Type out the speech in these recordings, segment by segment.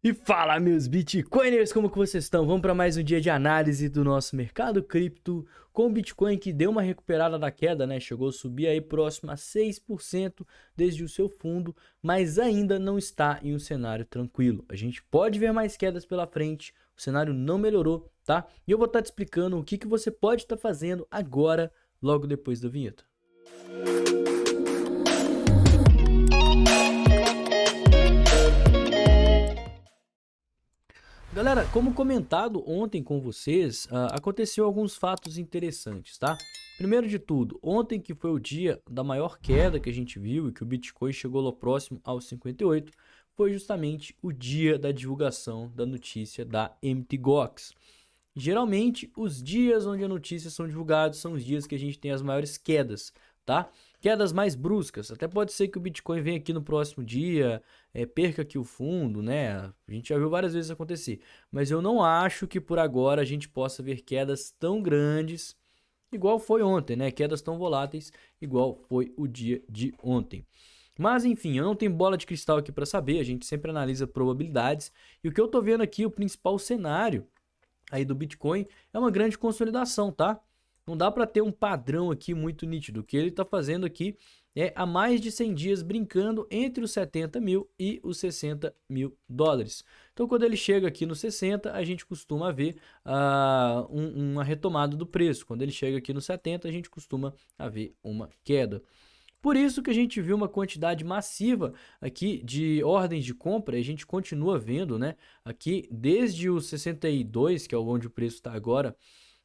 E fala, meus Bitcoiners, como que vocês estão? Vamos para mais um dia de análise do nosso mercado cripto, com o Bitcoin que deu uma recuperada da queda, né? Chegou a subir aí próximo a 6% desde o seu fundo, mas ainda não está em um cenário tranquilo. A gente pode ver mais quedas pela frente, o cenário não melhorou, tá? E eu vou estar te explicando o que você pode estar fazendo agora, logo depois da vinheta. Galera, como comentado ontem com vocês, aconteceu alguns fatos interessantes, tá? Primeiro de tudo, ontem que foi o dia da maior queda que a gente viu e que o Bitcoin chegou lá próximo aos 58, foi justamente o dia da divulgação da notícia da Mt. Gox. Geralmente, os dias onde as notícias são divulgadas são os dias que a gente tem as maiores quedas, tá? Quedas mais bruscas. Até pode ser que o Bitcoin venha aqui no próximo dia, perca aqui o fundo, né? A gente já viu várias vezes acontecer. Mas eu não acho que por agora a gente possa ver quedas tão grandes, igual foi ontem, né? Quedas tão voláteis, igual foi o dia de ontem. Mas enfim, eu não tenho bola de cristal aqui para saber, a gente sempre analisa probabilidades. E o que eu tô vendo aqui, o principal cenário aí do Bitcoin é uma grande consolidação, tá? Não dá para ter um padrão aqui muito nítido. O que ele está fazendo aqui é há mais de 100 dias brincando entre os 70 mil e os 60 mil dólares. Então, quando ele chega aqui no 60, a gente costuma ver uma retomada do preço. Quando ele chega aqui no 70, a gente costuma ver uma queda. Por isso que a gente viu uma quantidade massiva aqui de ordens de compra, e a gente continua vendo, né? Aqui desde o 62, que é onde o preço está agora,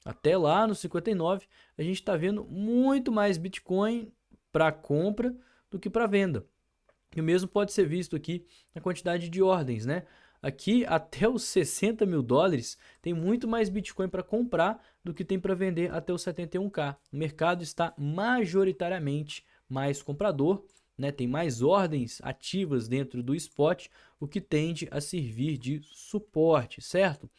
até lá no 59, a gente está vendo muito mais Bitcoin para compra do que para venda. E o mesmo pode ser visto aqui na quantidade de ordens, né? Aqui até os 60 mil dólares tem muito mais Bitcoin para comprar do que tem para vender até os 71k. O mercado está majoritariamente mais comprador, né? Tem mais ordens ativas dentro do spot, o que tende a servir de suporte, certo?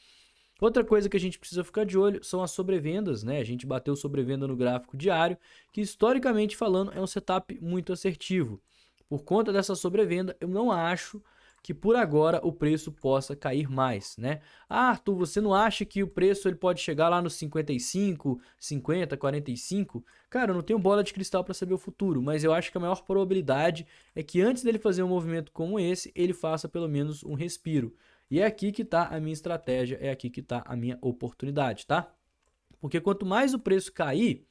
Outra coisa que a gente precisa ficar de olho são as sobrevendas, né? A gente bateu sobrevenda no gráfico diário, que historicamente falando é um setup muito assertivo. Por conta dessa sobrevenda, eu não acho que por agora o preço possa cair mais, né? Ah, Arthur, você não acha que o preço ele pode chegar lá nos 55, 50, 45? Cara, eu não tenho bola de cristal para saber o futuro, mas eu acho que a maior probabilidade é que antes dele fazer um movimento como esse, ele faça pelo menos um respiro. E é aqui que está a minha estratégia, é aqui que está a minha oportunidade, tá? Porque quanto mais o preço cair,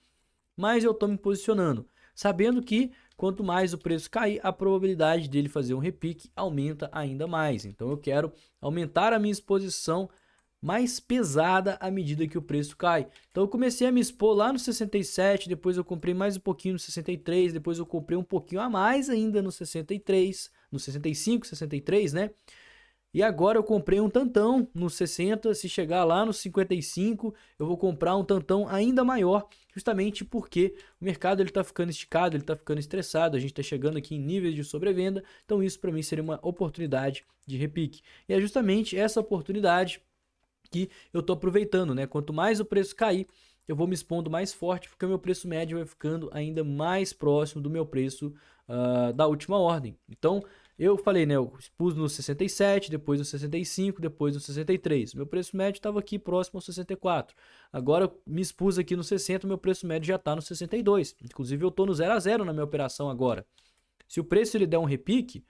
mais eu estou me posicionando, sabendo que quanto mais o preço cair, a probabilidade dele fazer um repique aumenta ainda mais. Então eu quero aumentar a minha exposição mais pesada à medida que o preço cai. Então eu comecei a me expor lá no 67, depois eu comprei mais um pouquinho no 63, depois eu comprei um pouquinho a mais ainda no 63, no 65, 63, né? E agora eu comprei um tantão no 60, se chegar lá no 55, eu vou comprar um tantão ainda maior, justamente porque o mercado ele está ficando esticado, ele está ficando estressado, a gente está chegando aqui em níveis de sobrevenda, então isso para mim seria uma oportunidade de repique. E é justamente essa oportunidade que eu estou aproveitando, né? Quanto mais o preço cair, eu vou me expondo mais forte, porque o meu preço médio vai ficando ainda mais próximo do meu preço da última ordem. Então, eu falei, né? Eu expus no 67, depois no 65, depois no 63. Meu preço médio estava aqui próximo ao 64. Agora eu me expus aqui no 60, meu preço médio já está no 62. Inclusive, eu estou no 0 a 0 na minha operação agora. Se o preço ele der um repique,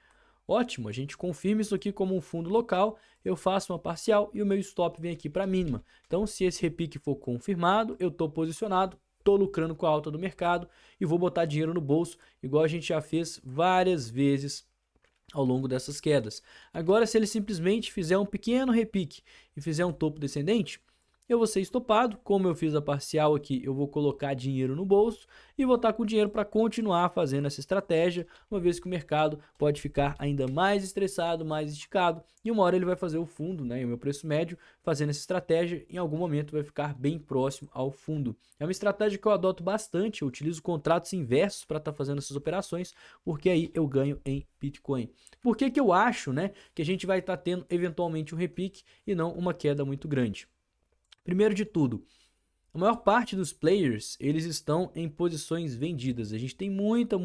ótimo, a gente confirma isso aqui como um fundo local, eu faço uma parcial e o meu stop vem aqui para a mínima. Então, se esse repique for confirmado, eu estou posicionado, estou lucrando com a alta do mercado e vou botar dinheiro no bolso, igual a gente já fez várias vezes ao longo dessas quedas. Agora, se ele simplesmente fizer um pequeno repique e fizer um topo descendente, eu vou ser estopado. Como eu fiz a parcial aqui, eu vou colocar dinheiro no bolso e vou estar com dinheiro para continuar fazendo essa estratégia, uma vez que o mercado pode ficar ainda mais estressado, mais esticado, e uma hora ele vai fazer o fundo, né? E o meu preço médio, fazendo essa estratégia, em algum momento vai ficar bem próximo ao fundo. É uma estratégia que eu adoto bastante, eu utilizo contratos inversos para estar fazendo essas operações, porque aí eu ganho em Bitcoin. Por que que eu acho, né, que a gente vai estar tendo eventualmente um repique e não uma queda muito grande? Primeiro de tudo, a maior parte dos players, eles estão em posições vendidas. A gente tem muita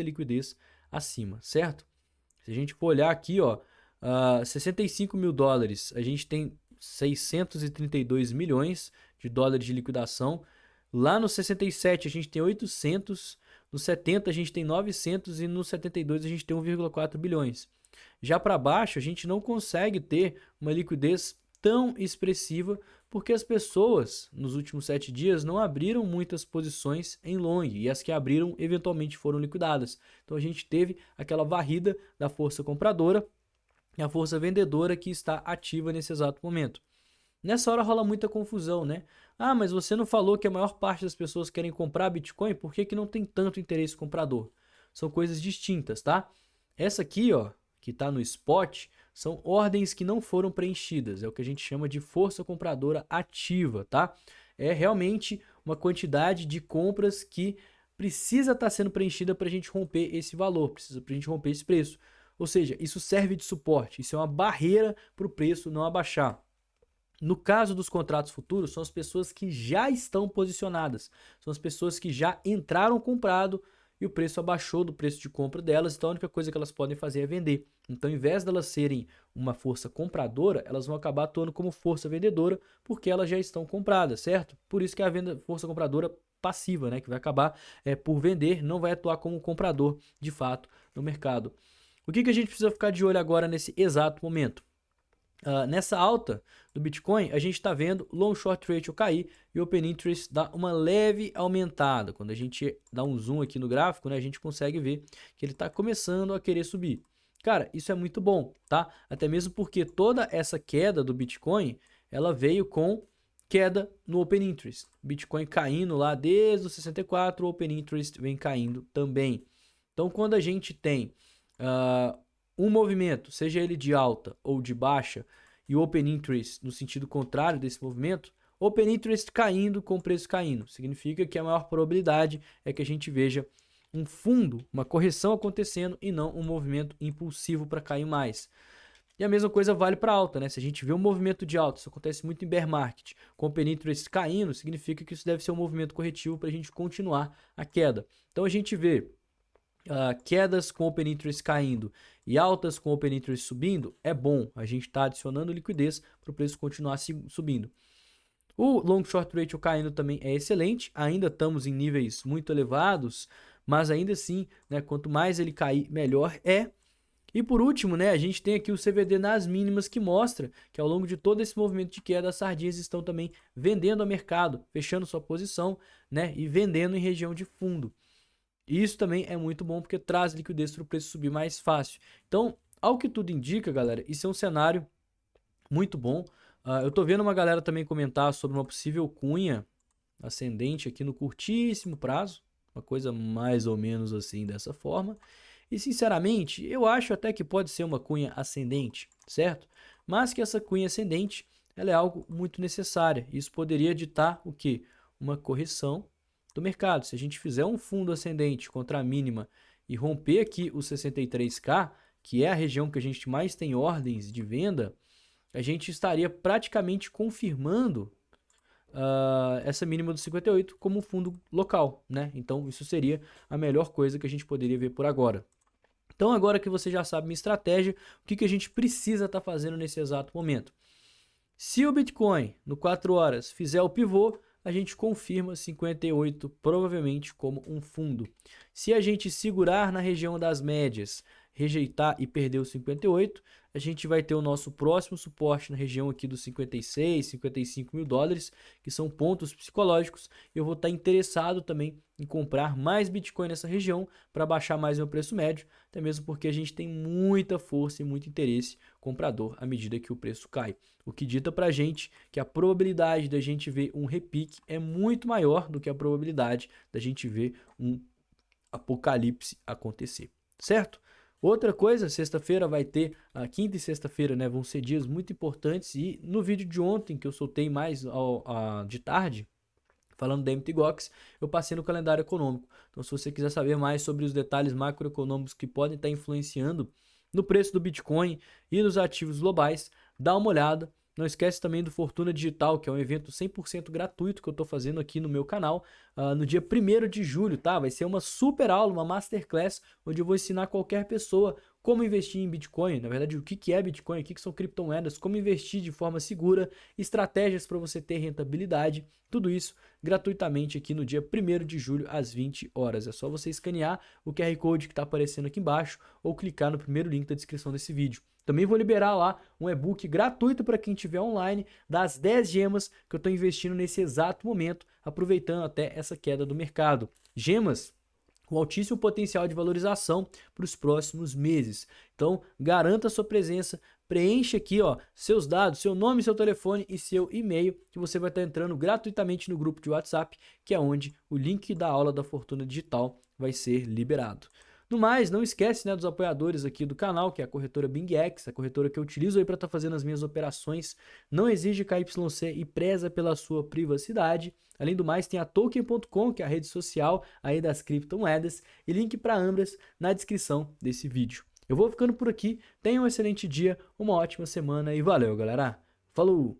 liquidez acima, certo? Se a gente for olhar aqui, ó, 65 mil dólares, a gente tem 632 milhões de dólares de liquidação. Lá no 67 a gente tem 800, no 70 a gente tem 900 e no 72 a gente tem 1,4 bilhões. Já para baixo a gente não consegue ter uma liquidez tão expressiva porque as pessoas nos últimos 7 dias não abriram muitas posições em long e as que abriram eventualmente foram liquidadas. Então a gente teve aquela varrida da força compradora e a força vendedora que está ativa nesse exato momento. Nessa hora rola muita confusão, né? Ah, mas você não falou que a maior parte das pessoas querem comprar Bitcoin, por que que não tem tanto interesse comprador? São coisas distintas, tá? Essa aqui, ó, que está no spot, são ordens que não foram preenchidas, é o que a gente chama de força compradora ativa, tá? É realmente uma quantidade de compras que precisa estar sendo preenchida para a gente romper esse valor, precisa para a gente romper esse preço. Ou seja, isso serve de suporte, isso é uma barreira para o preço não abaixar. No caso dos contratos futuros, são as pessoas que já estão posicionadas, são as pessoas que já entraram comprado e o preço abaixou do preço de compra delas, então a única coisa que elas podem fazer é vender. Então, ao invés delas serem uma força compradora, elas vão acabar atuando como força vendedora, porque elas já estão compradas, certo? Por isso que é a venda força compradora passiva, né, que vai acabar por vender, não vai atuar como comprador de fato no mercado. O que a gente precisa ficar de olho agora nesse exato momento? Nessa alta do Bitcoin, a gente está vendo long short ratio cair e open interest dar uma leve aumentada. Quando a gente dá um zoom aqui no gráfico, né, a gente consegue ver que ele está começando a querer subir. Cara, isso é muito bom, tá? Até mesmo porque toda essa queda do Bitcoin, ela veio com queda no open interest. Bitcoin caindo lá desde os 64, o open interest vem caindo também. Então, quando a gente tem um movimento, seja ele de alta ou de baixa, e o open interest no sentido contrário desse movimento, open interest caindo com o preço caindo, significa que a maior probabilidade é que a gente veja um fundo, uma correção acontecendo e não um movimento impulsivo para cair mais. E a mesma coisa vale para alta, né? Se a gente vê um movimento de alta, isso acontece muito em bear market, com o open interest caindo, significa que isso deve ser um movimento corretivo para a gente continuar a queda. Então a gente vê quedas com open interest caindo e altas com open interest subindo, é bom. A gente está adicionando liquidez para o preço continuar subindo. O long short ratio caindo também é excelente. Ainda estamos em níveis muito elevados, mas ainda assim, né, quanto mais ele cair, melhor é. E por último, né, a gente tem aqui o CVD nas mínimas que mostra que ao longo de todo esse movimento de queda, as sardinhas estão também vendendo ao mercado, fechando sua posição, né, e vendendo em região de fundo. Isso também é muito bom porque traz liquidez para o preço subir mais fácil. Então, ao que tudo indica, galera, isso é um cenário muito bom. Eu tô vendo uma galera também comentar sobre uma possível cunha ascendente aqui no curtíssimo prazo, uma coisa mais ou menos assim dessa forma. E sinceramente, eu acho até que pode ser uma cunha ascendente, certo? Mas que essa cunha ascendente, ela é algo muito necessária. Isso poderia ditar o quê? Uma correção do mercado. Se a gente fizer um fundo ascendente contra a mínima e romper aqui o 63K, que é a região que a gente mais tem ordens de venda, a gente estaria praticamente confirmando essa mínima do 58 como um fundo local, né? Então isso seria a melhor coisa que a gente poderia ver por agora. Então agora que você já sabe minha estratégia, o que a gente precisa estar fazendo nesse exato momento? Se o Bitcoin no 4 horas fizer o pivô, a gente confirma 58 provavelmente como um fundo. Se a gente segurar na região das médias, rejeitar e perder o 58, a gente vai ter o nosso próximo suporte na região aqui dos 56, 55 mil dólares, que são pontos psicológicos. Eu vou estar interessado também em comprar mais Bitcoin nessa região para baixar mais meu preço médio, até mesmo porque a gente tem muita força e muito interesse comprador à medida que o preço cai. O que dita para a gente que a probabilidade da gente ver um repique é muito maior do que a probabilidade da gente ver um apocalipse acontecer, certo? Outra coisa, sexta-feira vai ter, a quinta e sexta-feira, né, vão ser dias muito importantes e no vídeo de ontem, que eu soltei mais de tarde, falando da MTGOX, eu passei no calendário econômico. Então, se você quiser saber mais sobre os detalhes macroeconômicos que podem estar influenciando no preço do Bitcoin e nos ativos globais, dá uma olhada. Não esquece também do Fortuna Digital, que é um evento 100% gratuito que eu estou fazendo aqui no meu canal, no dia 1º de julho, tá? Vai ser uma super aula, uma masterclass, onde eu vou ensinar qualquer pessoa como investir em Bitcoin, na verdade o que é Bitcoin, o que são criptomoedas, como investir de forma segura, estratégias para você ter rentabilidade, tudo isso gratuitamente aqui no dia 1º de julho às 20 horas. É só você escanear o QR Code que está aparecendo aqui embaixo ou clicar no primeiro link da descrição desse vídeo. Também vou liberar lá um e-book gratuito para quem estiver online das 10 gemas que eu estou investindo nesse exato momento, aproveitando até essa queda do mercado. Gemas com altíssimo potencial de valorização para os próximos meses. Então, garanta a sua presença, preencha aqui seus dados, seu nome, seu telefone e seu e-mail, que você vai estar entrando gratuitamente no grupo de WhatsApp, que é onde o link da aula da Fortuna Digital vai ser liberado. No mais, não esquece, né, dos apoiadores aqui do canal, que é a corretora BingX, a corretora que eu utilizo aí para estar fazendo as minhas operações, não exige KYC e preza pela sua privacidade. Além do mais, tem a Token.com, que é a rede social aí das criptomoedas, e link para ambas na descrição desse vídeo. Eu vou ficando por aqui, tenha um excelente dia, uma ótima semana e valeu, galera! Falou!